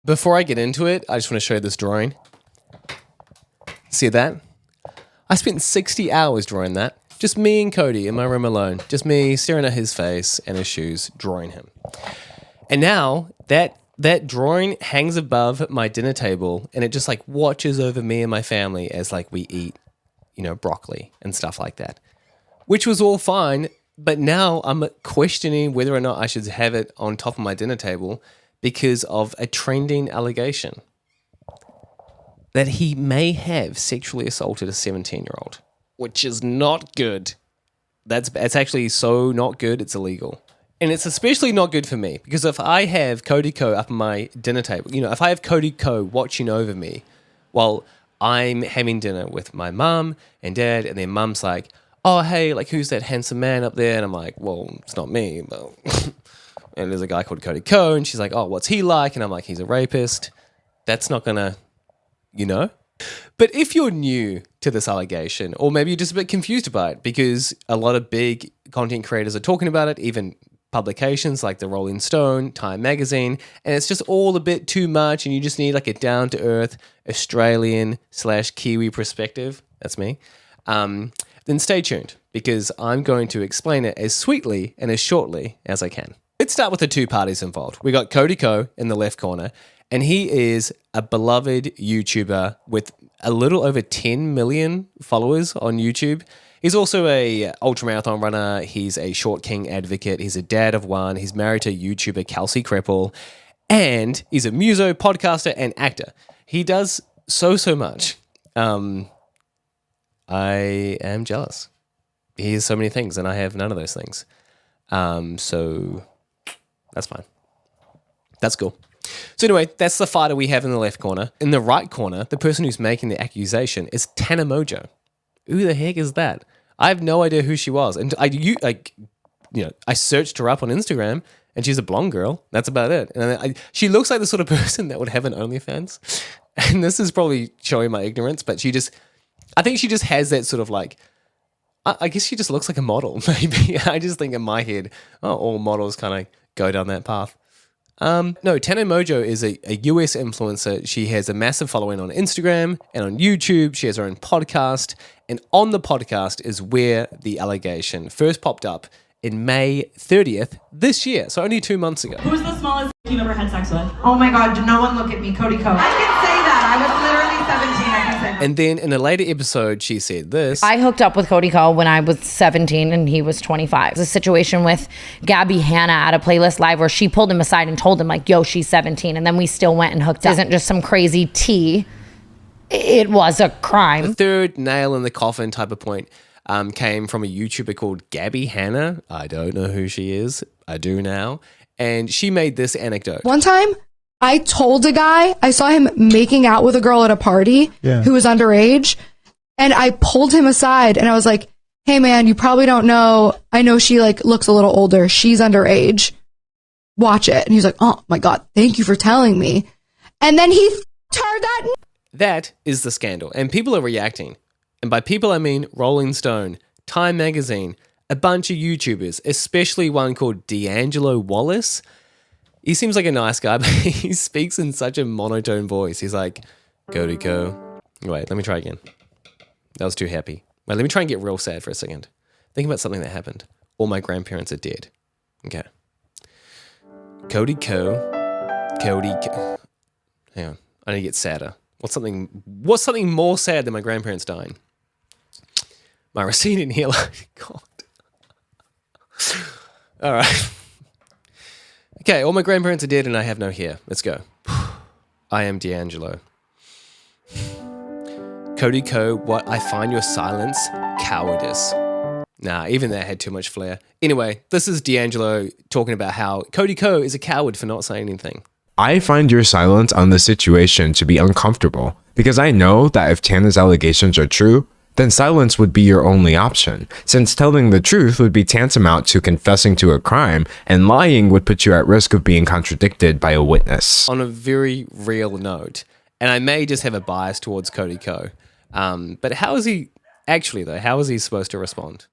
Before I get into it, I just want to show you this drawing. See that? I spent 60 hours drawing that. Just me and Cody in my room alone. Just me staring at his face and his shoes, drawing him. And now that drawing hangs above my dinner table and it just like watches over me and my family as like we eat, broccoli and stuff like that. Which was all fine, but now I'm questioning whether or not I should have it on top of my dinner table because of a trending allegation that he may have sexually assaulted a 17-year-old, which is not good. It's actually so not good, it's illegal. And it's especially not good for me because if I have Cody Ko up on my dinner table, if I have Cody Ko watching over me while I'm having dinner with my mum and dad, and then mum's like, oh, hey, like, who's that handsome man up there? And I'm like, well, it's not me. But and there's a guy called Cody Ko, and she's like, oh, what's he like? And I'm like, he's a rapist. That's not going to, But if you're new to this allegation, or maybe you're just a bit confused about it because a lot of big content creators are talking about it, even publications like the Rolling Stone, Time Magazine, and it's just all a bit too much and you just need like a down-to-earth Australian/Kiwi perspective, that's me, then stay tuned because I'm going to explain it as sweetly and as shortly as I can. Let's start with the two parties involved. We got Cody Ko in the left corner, and he is a beloved YouTuber with a little over 10 million followers on YouTube. He's also a ultramarathon runner. He's a Short King advocate. He's a dad of one. He's married to YouTuber Kelsey Cripple, and he's a muso, podcaster, and actor. He does so much. I am jealous. He has so many things, and I have none of those things. So that's fine. That's cool. So anyway, that's the fighter we have in the left corner. In the right corner, the person who's making the accusation is Tana Mojo. Who the heck is that? I have no idea who she was. And I searched her up on Instagram, and she's a blonde girl. That's about it. And she looks like the sort of person that would have an OnlyFans. And this is probably showing my ignorance, but I think she just has that sort of like, I guess she just looks like a model, maybe. I just think in my head, all models kind of go down that path. No, Tana Mojo is a US influencer. She has a massive following on Instagram and on YouTube. She has her own podcast. And on the podcast is where the allegation first popped up in May 30th this year. So only 2 months ago. Who's the smallest you've ever had sex with? Oh my God, no one look at me, Cody Ko. I can say that. I was literally 17. I can say that. And then in a later episode, she said this. I hooked up with Cody Ko when I was 17 and he was 25. It was a situation with Gabby Hanna at a Playlist Live where she pulled him aside and told him like, yo, she's 17. And then we still went and hooked up. It isn't just some crazy tea. It was a crime. The third nail in the coffin type of point came from a YouTuber called Gabby Hanna. I don't know who she is. I do now. And she made this anecdote. One time, I told a guy, I saw him making out with a girl at a party who was underage. And I pulled him aside and I was like, hey man, you probably don't know. I know she like looks a little older. She's underage. Watch it. And he's like, oh my God, thank you for telling me. And then he turned that. That is the scandal. And people are reacting. And by people, I mean Rolling Stone, Time Magazine, a bunch of YouTubers, especially one called D'Angelo Wallace. He seems like a nice guy, but he speaks in such a monotone voice. He's like, Cody Ko. Wait, let me try again. That was too happy. Wait, let me try and get real sad for a second. Think about something that happened. All my grandparents are dead. Okay. Cody Ko. Hang on. I need to get sadder. What's something more sad than my grandparents dying? My receding hairline. God. All right. Okay, all my grandparents are dead and I have no hair. Let's go. I am D'Angelo. Cody Ko, what I find your silence cowardice. Nah, even that had too much flair. Anyway, this is D'Angelo talking about how Cody Ko is a coward for not saying anything. I find your silence on this situation to be uncomfortable because I know that if Tana's allegations are true, then silence would be your only option, since telling the truth would be tantamount to confessing to a crime, and lying would put you at risk of being contradicted by a witness. On a very real note, and I may just have a bias towards Cody Ko, but how is he actually, though? How is he supposed to respond?